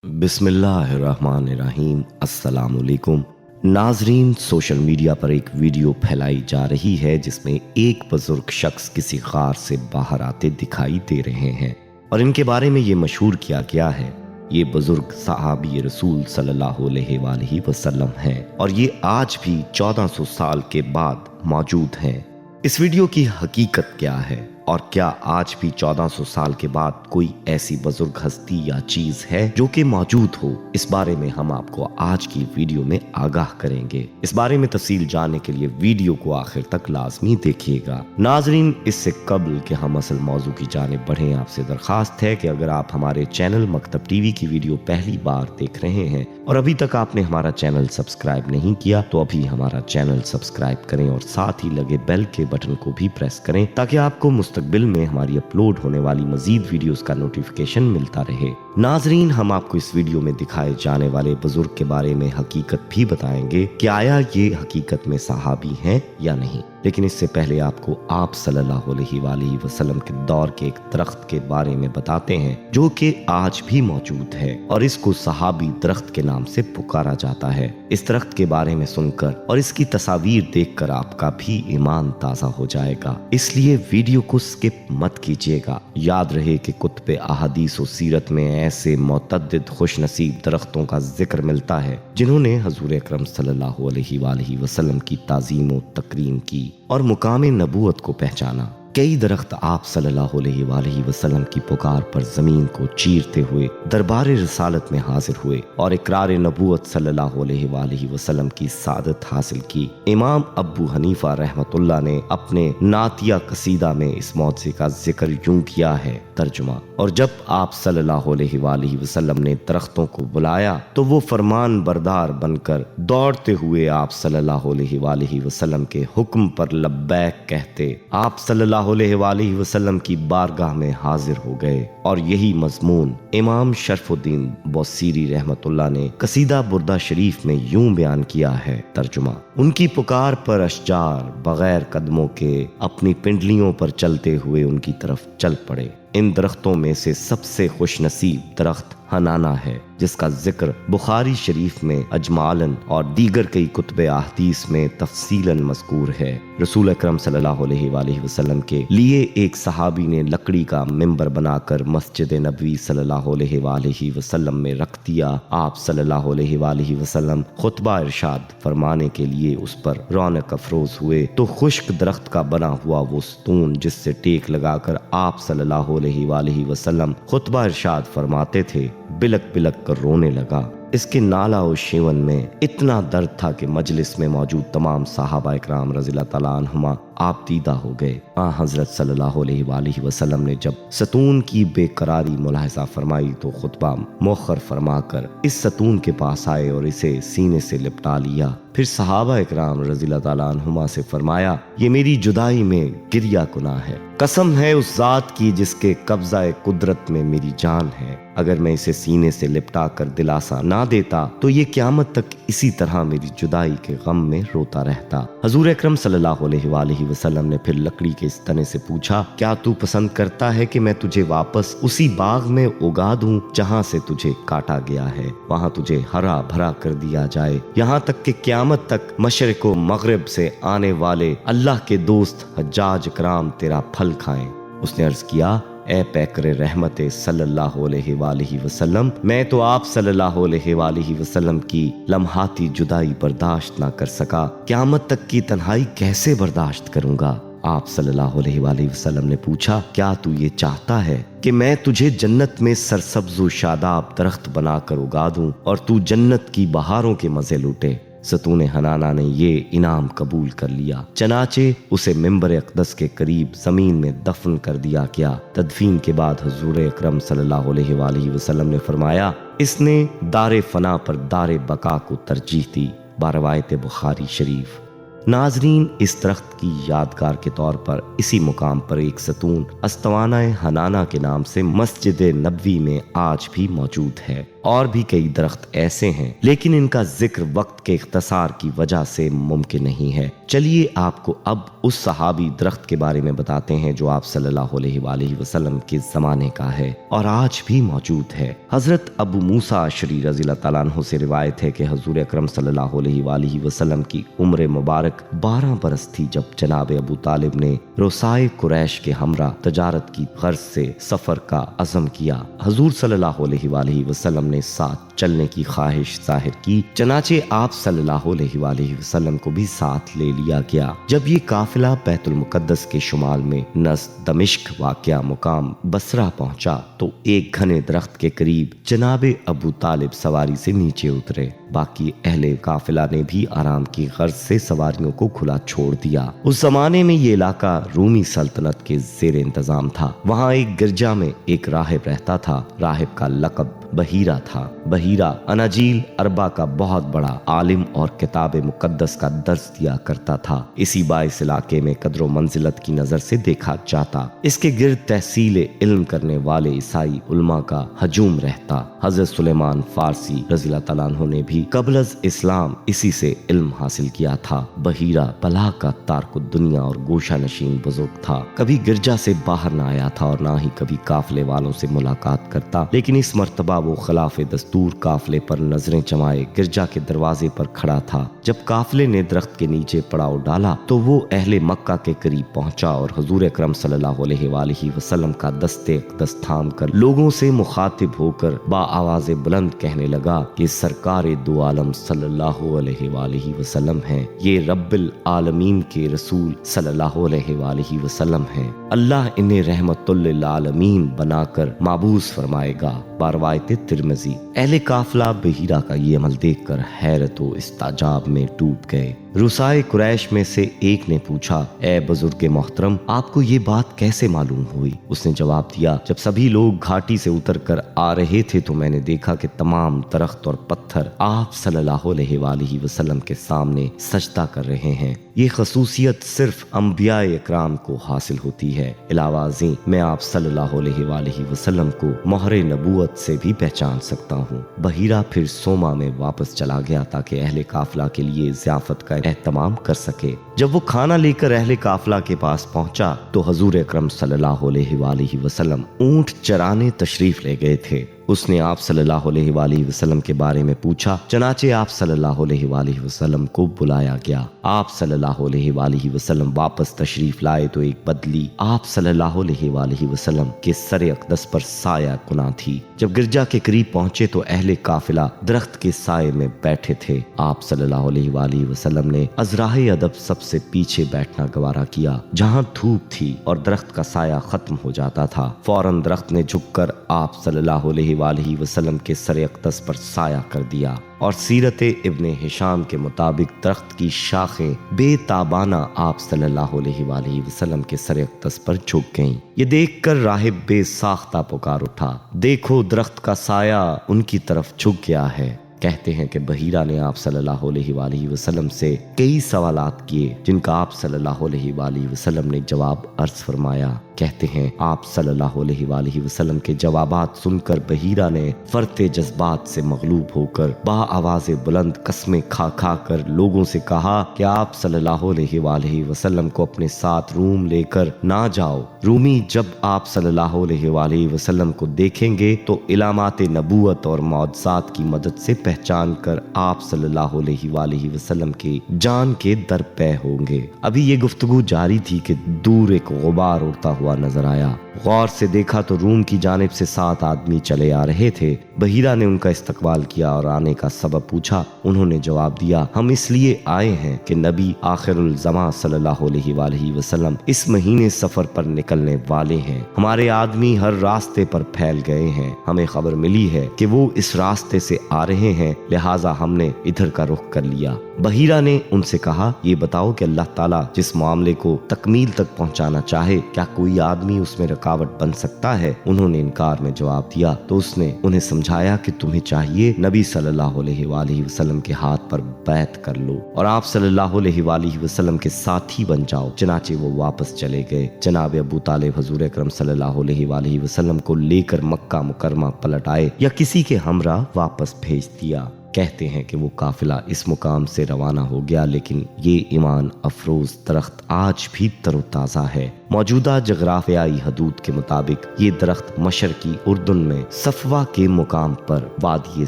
बिस्मिल्लाहिर्रहमानिर्रहीम। अस्सलाम वालेकुम नाजरीन, सोशल मीडिया पर एक वीडियो फैलाई जा रही है जिसमें एक बुजुर्ग शख्स किसी गार से बाहर आते दिखाई दे रहे हैं और इनके बारे में ये मशहूर किया गया है ये बुजुर्ग सहाबी रसूल सल्लल्लाहु अलैहि वसल्लम हैं और ये आज भी 1400 साल के बाद मौजूद हैं। इस वीडियो की हकीकत क्या है और क्या आज भी 1400 साल के बाद कोई ऐसी बुजुर्ग हस्ती या चीज है जो कि मौजूद हो, इस बारे में हम आपको आज की वीडियो में आगाह करेंगे। इस बारे में तफसील जानने के लिए वीडियो को आखिर तक लाजमी देखिएगा। नाजरीन, इससे कबल कि हम असल मौजू की जानिब बढ़ें, आपसे दरखास्त है कि अगर आप हमारे चैनल मकतब टीवी की वीडियो पहली बार देख रहे हैं और अभी तक आपने हमारा चैनल सब्सक्राइब नहीं किया तो अभी हमारा चैनल सब्सक्राइब करें और साथ ही लगे बेल के बटन को भी प्रेस करें ताकि आपको मुस्तकबिल में हमारी अपलोड होने वाली मजीद वीडियोस का नोटिफिकेशन मिलता रहे। नाजरीन, हम आपको इस वीडियो में दिखाए जाने वाले बुजुर्ग के बारे में हकीकत भी बताएंगे कि आया ये हकीकत में सहाबी हैं या नहीं। लेकिन इससे पहले आपको आप सल्लल्लाहु अलैहि वसल्लम के दौर के एक दरख्त के बारे में बताते हैं जो कि आज भी मौजूद है और इसको सहाबी दरख्त के नाम से पुकारा जाता है। इस दरख्त के बारे में सुनकर और इसकी तस्वीर देखकर आपका भी ईमान ताज़ा हो जाएगा, इसलिए वीडियो को स्किप मत कीजिएगा। याद रहे कि कुतुब अहादीस और सीरत में ऐसे मुतअद्दिद खुशनसीब दरख्तों का जिक्र मिलता है जिन्होंने हजूर अकरम सल्लल्लाहु अलैहि वसल्लम की ताज़ीम और तकरीम की और मुकामे नबूवत को पहचाना। कई दरख्त आप सल्लल्लाहु अलैहि वसल्लम की पुकार पर जमीन को चीरते हुए दरबार रिसालत में हाजिर हुए और इकरार नबूवत सल्लल्लाहु अलैहि वसल्लम की सादत हासिल की। इमाम अबू हनीफा रहमतुल्लाह ने अपने नातिया कसीदा में इस मौज़े का जिक्र यूं किया है, तर्जुमा, और जब आप सल्लल्लाहु अलैहि वसल्लम ने दरख्तों को बुलाया तो वो फरमान बरदार बनकर दौड़ते हुए आप सल्लल्लाहु अलैहि वसल्लम के हुक्म पर लब्बैक कहते आप सल्लल्लाहु अलैहि वसल्लम की बारगाह में हाजिर हो गए। और यही मजमून इमाम शरफुद्दीन बौसीरी रहमतुल्लाह ने कसीदा बुर्दा शरीफ में यूं बयान किया है, तर्जुमा, उनकी पुकार पर अशजार बगैर कदमों के अपनी पिंडलियों पर चलते हुए उनकी तरफ चल पड़े। इन दरख्तों में से सबसे खुशनसीब दरख्त हनाना है जिसका जिक्र बुखारी शरीफ में अजमालन और दीगर कई कुतुब अहदीस में तफसीलन मज़कूर है। रसूल अकरम सल्लल्लाहु अलैहि वसल्लम के लिए एक सहाबी ने लकड़ी का मिंबर बनाकर मस्जिद नबवी सल्लल्लाहु अलैहि वसल्लम में रख दिया। आप सल्लल्लाहु अलैहि वसल्लम खुतबा इरशाद फरमाने के लिए उस पर रौनक अफरोज हुए तो खुश्क दरख्त का बना हुआ वो सतून जिससे टेक लगाकर आप सल्लल्लाहु अलैहि वसल्लम खुतबा इरशाद फरमाते थे बिलक बिलक कर रोने लगा। इसके नाला और शेवन में इतना दर्द था कि मजलिस में मौजूद तमाम सहाबा इकराम रज़ियल्लाहु तआला अन्हुमा आप दीदा हो गए। हज़रत सल्लल्लाहु अलैहि वसल्लम ने जब सतून की बेकरारी मुलाहिज़ा फरमाई तो खुतबा मौखर फरमाकर इस सतून के पास आए और इसे सीने से लिपटा लिया। फिर सहाबा इकराम रज़ियल्लाहु तआला अन्हुमा से फरमाया, ये मेरी जुदाई में गिरिया गुनाह है, कसम है उस जात की जिसके कब्ज़ा कुदरत में मेरी जान है। अगर मैं इसे सीने से लिपटा कर दिलासा ना देता तो ये क़यामत तक इसी तरह मेरी जुदाई के गम में रोता रहता। हजूर अकरम सल्लल्लाहु अलैहि वसल्लम ने फिर लकड़ी के इस तने से पूछा, क्या तू पसंद करता है कि मैं तुझे वापस उसी बाग में उगा दूं जहां से तुझे काटा गया है, वहां तुझे हरा भरा कर दिया जाए, यहाँ तक कि क़यामत तक मशरिक़ व मग़रिब से आने वाले अल्लाह के दोस्त हज्जाज इकराम तेरा फल खाएं। उसने अर्ज किया, ए पैकरे रहमत सल्लल्लाहु अलैहि वसल्लम, मैं तो आप सल्लल्लाहु अलैहि वसल्लम की लम्हाती जुदाई बर्दाश्त ना कर सका, क़यामत तक की तन्हाई कैसे बर्दाश्त करूंगा। आप सल्लल्लाहु अलैहि वसल्लम ने पूछा, क्या तू ये चाहता है कि मैं तुझे जन्नत में सरसब्ज़ व शादाब दरख्त बनाकर उगा दूं और तू जन्नत की बहारों के मजे लूटे। सतून हनाना ने ये इनाम कबूल कर लिया, चनाचे उसे मिंबर अक़दस के करीब जमीन में दफन कर दिया गया। तदफीन के बाद हुजूर अकरम सल्लल्लाहु अलैहि वसल्लम ने फरमाया, इसने दारे फना पर दारे बका को तरजीह दी। बारवायत बुखारी शरीफ। नाजरीन, इस दरख्त की यादगार के तौर पर इसी मुकाम पर एक सतून अस्तवाना हनाना के नाम से मस्जिद नबवी में आज भी मौजूद है। اور بھی کئی درخت ایسے ہیں لیکن ان کا ذکر وقت کے اختصار کی وجہ سے ممکن نہیں ہے۔ چلیے آپ کو اب اس صحابی درخت کے بارے میں بتاتے ہیں جو آپ صلی اللہ علیہ وآلہ وسلم کے زمانے کا ہے اور آج بھی موجود ہے۔ حضرت ابو موسیٰ اشعری رضی اللہ تعالیٰ عنہ سے روایت ہے کہ حضور اکرم صلی اللہ علیہ وآلہ وسلم کی عمر مبارک 12 برس تھی جب جناب ابو طالب نے رؤسائے قریش کے ہمراہ تجارت کی غرض سے سفر کا عزم کیا۔ حضور صلی اللہ علیہ وآلہ وسلم نے ساتھ چلنے کی خواہش ظاہر کی، چنانچہ آپ صلی اللہ علیہ وآلہ وسلم کو بھی ساتھ لے لیا گیا۔ جب یہ قافلہ بیت المقدس کے شمال میں نزد دمشق واقع مقام بصرہ پہنچا تو ایک گھنے درخت کے قریب جناب ابو طالب سواری سے نیچے اترے۔ باقی اہل قافلہ نے بھی آرام کی غرض سے سواریوں کو کھلا چھوڑ دیا۔ اس زمانے میں یہ علاقہ رومی سلطنت کے زیر انتظام تھا۔ وہاں ایک گرجا میں ایک راہب رہتا تھا۔ راہب کا لقب بحیرہ تھا۔ بحیرہ اناجیل اربع کا بہت بڑا عالم اور کتاب مقدس کا درس دیا کرتا تھا۔ اسی باعث علاقے میں قدر و منزلت کی نظر سے دیکھا جاتا۔ اس کے گرد تحصیل علم کرنے والے عیسائی علماء کا ہجوم رہتا۔ حضرت سلیمان فارسی رضی اللہ تعالیٰ عنہ نے بھی قبل از اسلام اسی سے علم حاصل کیا تھا۔ بحیرہ بلا کا تارک الدنیا اور گوشہ نشین بزرگ تھا۔ کبھی گرجا سے باہر نہ آیا تھا اور نہ ہی کبھی قافلے والوں سے ملاقات کرتا، لیکن اس مرتبہ وہ خلاف دستور قافلے پر نظریں جمائے گرجا کے دروازے پر کھڑا تھا۔ جب قافلے نے درخت کے نیچے پڑاؤ ڈالا تو وہ اہل مکہ کے قریب پہنچا اور حضور اکرم صلی اللہ علیہ وآلہ وسلم کا دست اقدس تھام کر لوگوں سے مخاطب ہو کر با آواز بلند کہنے لگا کہ سرکار دو عالم صلی اللہ علیہ وآلہ وسلم ہیں، یہ رب العالمین کے رسول صلی اللہ علیہ وآلہ وسلم ہیں۔ اللہ انہیں رحمت للعالمین بنا کر معبوس فرمائے گا۔ باروایت ترمذی۔ اہل قافلہ بحیرہ کا یہ عمل دیکھ کر حیرت و استعجاب میں ڈوب گئے۔ رؤسائے قریش میں سے ایک نے پوچھا، اے بزرگ محترم، آپ کو یہ بات کیسے معلوم ہوئی؟ اس نے جواب دیا، جب سبھی لوگ گھاٹی سے اتر کر آ رہے تھے تو میں نے دیکھا کہ تمام درخت اور پتھر آپ صلی اللہ علیہ وآلہ وسلم کے سامنے سجدہ کر رہے ہیں۔ یہ خصوصیت صرف انبیاء اکرام کو حاصل ہوتی ہے۔ علاوہ ازیں میں آپ صلی اللہ علیہ وآلہ وسلم کو مہر نبوت سے بھی پہچان سکتا ہوں۔ بحیرہ پھر سوما میں واپس چلا گیا تاکہ اہل قافلہ کے لیے ضیافت کا اہتمام کر سکے۔ جب وہ کھانا لے کر اہل قافلہ کے پاس پہنچا تو حضور اکرم صلی اللہ علیہ وآلہ وسلم اونٹ چرانے تشریف لے گئے تھے۔ اس نے آپ صلی اللہ علیہ وآلہ وسلم کے بارے میں پوچھا، چنانچہ آپ صلی اللہ علیہ وآلہ وسلم کو بلایا گیا۔ آپ صلی اللہ علیہ وآلہ وسلم واپس تشریف لائے تو ایک بدلی آپ صلی اللہ علیہ وآلہ وسلم کے سر اقدس پر سایہ کنا تھی۔ جب گرجا کے قریب پہنچے تو اہل قافلہ درخت کے سائے میں بیٹھے تھے۔ آپ صلی اللہ علیہ وآلہ وسلم نے ازراہ ادب سب سے پیچھے بیٹھنا گوارا کیا، جہاں دھوپ تھی اور درخت کا سایہ ختم ہو جاتا تھا۔ فوراً درخت نے جھک کر آپ صلی اللہ علیہ وآلہ وسلم کے سر اقدس پر سایہ کر دیا، اور سیرت ابن ہشام کے مطابق درخت کی شاخیں بے تابانہ آپ صلی اللہ علیہ وآلہ وسلم کے سر اقدس پر جھک گئیں۔ یہ دیکھ کر راہب بے ساختہ پکار اٹھا، دیکھو درخت کا سایہ ان کی طرف جھک گیا ہے۔ کہتے ہیں کہ بحیرہ نے آپ صلی اللہ علیہ وآلہ وسلم سے کئی سوالات کیے جن کا آپ صلی اللہ علیہ وآلہ وسلم نے جواب عرض فرمایا۔ کہتے ہیں آپ صلی اللہ علیہ وآلہ وسلم کے جوابات سن کر بحیرہ نے فرط جذبات سے مغلوب ہو کر با آواز بلند قسمیں کھا کھا کر لوگوں سے کہا کہ آپ صلی اللہ علیہ وآلہ وسلم کو اپنے ساتھ روم لے کر نہ جاؤ۔ رومی جب آپ صلی اللہ علیہ وآلہ وسلم کو دیکھیں گے تو علامات نبوت اور معجزات کی مدد سے پہچان کر آپ صلی اللہ علیہ وآلہ وسلم کے جان کے در پے ہوں گے۔ ابھی یہ گفتگو جاری تھی کہ دور ایک غبار اڑتا ہوا نظر آیا۔ غور سے دیکھا تو روم کی جانب سے 7 آدمی چلے آ رہے تھے۔ بحیرہ نے ان کا استقبال کیا اور آنے کا سبب پوچھا۔ انہوں نے جواب دیا، ہم اس لیے آئے ہیں کہ نبی آخر الزمان صلی اللہ علیہ وآلہ وسلم اس مہینے سفر پر نکلنے والے ہیں۔ ہمارے آدمی ہر راستے پر پھیل گئے ہیں۔ ہمیں خبر ملی ہے کہ وہ اس راستے سے آ رہے ہیں، لہٰذا ہم نے ادھر کا رخ کر لیا۔ बहीरा ने उनसे कहा, ये बताओ कि अल्लाह ताला जिस मामले को तकमील तक पहुंचाना चाहे, क्या कोई आदमी उसमें रुकावट बन सकता है? उन्होंने इनकार में जवाब दिया। तो उसने उन्हें समझाया कि तुम्हें चाहिए नबी सल्लल्लाहु अलैहि वसल्लम के हाथ पर बैत कर लो और आप सल्लल्लाहु अलैहि वसल्लम के साथी बन जाओ। चनाचे वो वापस चले गए। जनाब अबू तालिब हुजूर अकरम सल्लल्लाहु अलैहि वसल्लम को लेकर मक्का मुकरमा पलट आए या किसी के हमरा वापस भेज दिया। कहते हैं कि वो काफिला इस मुकाम से रवाना हो गया, लेकिन ये ईमान अफरोज दरख्त आज भी तरोताज़ा है। मौजूदा जगराफियाई हदूद के मुताबिक ये दरख्त मशरकी उर्दुन में सफवा के मुकाम पर वादी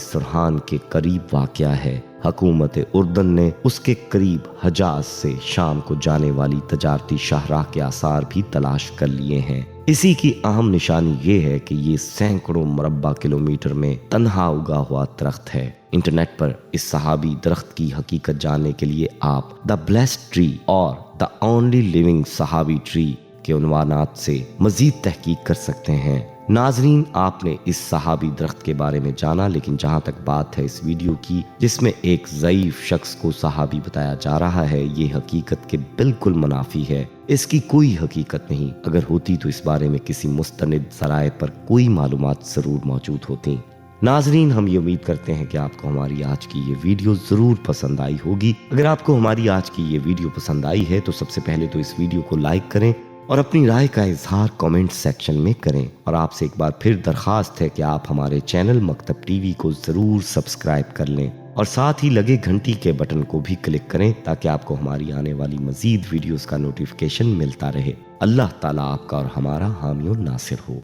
सुरहान के करीब वाक़या है। हुकूमत उर्दन ने उसके करीब हजाज से शाम को जाने वाली तजारती शाहराह के आसार भी तलाश कर लिए हैं। इसी की अहम निशानी ये है कि ये सैकड़ों मुरब्बा किलोमीटर में तन्हा उगा हुआ दरख्त है। इंटरनेट पर इस सहाबी दरख्त की हकीकत जानने के लिए आप द ब्लेस्ड ट्री और द ओनली लिविंग सहाबी ट्री के उन्वानात से मजीद तहकीक कर सकते हैं। नाजरीन, आपने इस सहाबी दरख्त के बारे में जाना, लेकिन जहाँ तक बात है इस वीडियो की जिसमें एक ज़ईफ शख्स को सहाबी बताया जा रहा है, ये हकीकत के बिल्कुल मुनाफी है। इसकी कोई हकीकत नहीं। अगर होती तो इस बारे में किसी मुस्तनिद ज़राए पर कोई मालूमात ज़रूर मौजूद होती। नाजरीन, हम ये उम्मीद करते हैं कि आपको हमारी आज की ये वीडियो ज़रूर पसंद आई होगी। अगर आपको हमारी आज की ये वीडियो पसंद आई है तो सबसे पहले तो इस वीडियो को लाइक करें और अपनी राय का इजहार कमेंट सेक्शन में करें। और आपसे एक बार फिर दरख्वास्त है कि आप हमारे चैनल मकतब टीवी को ज़रूर सब्सक्राइब कर लें और साथ ही लगे घंटी के बटन को भी क्लिक करें ताकि आपको हमारी आने वाली मज़ीद वीडियोस का नोटिफिकेशन मिलता रहे। अल्लाह ताला आपका और हमारा हामी और नासिर हो।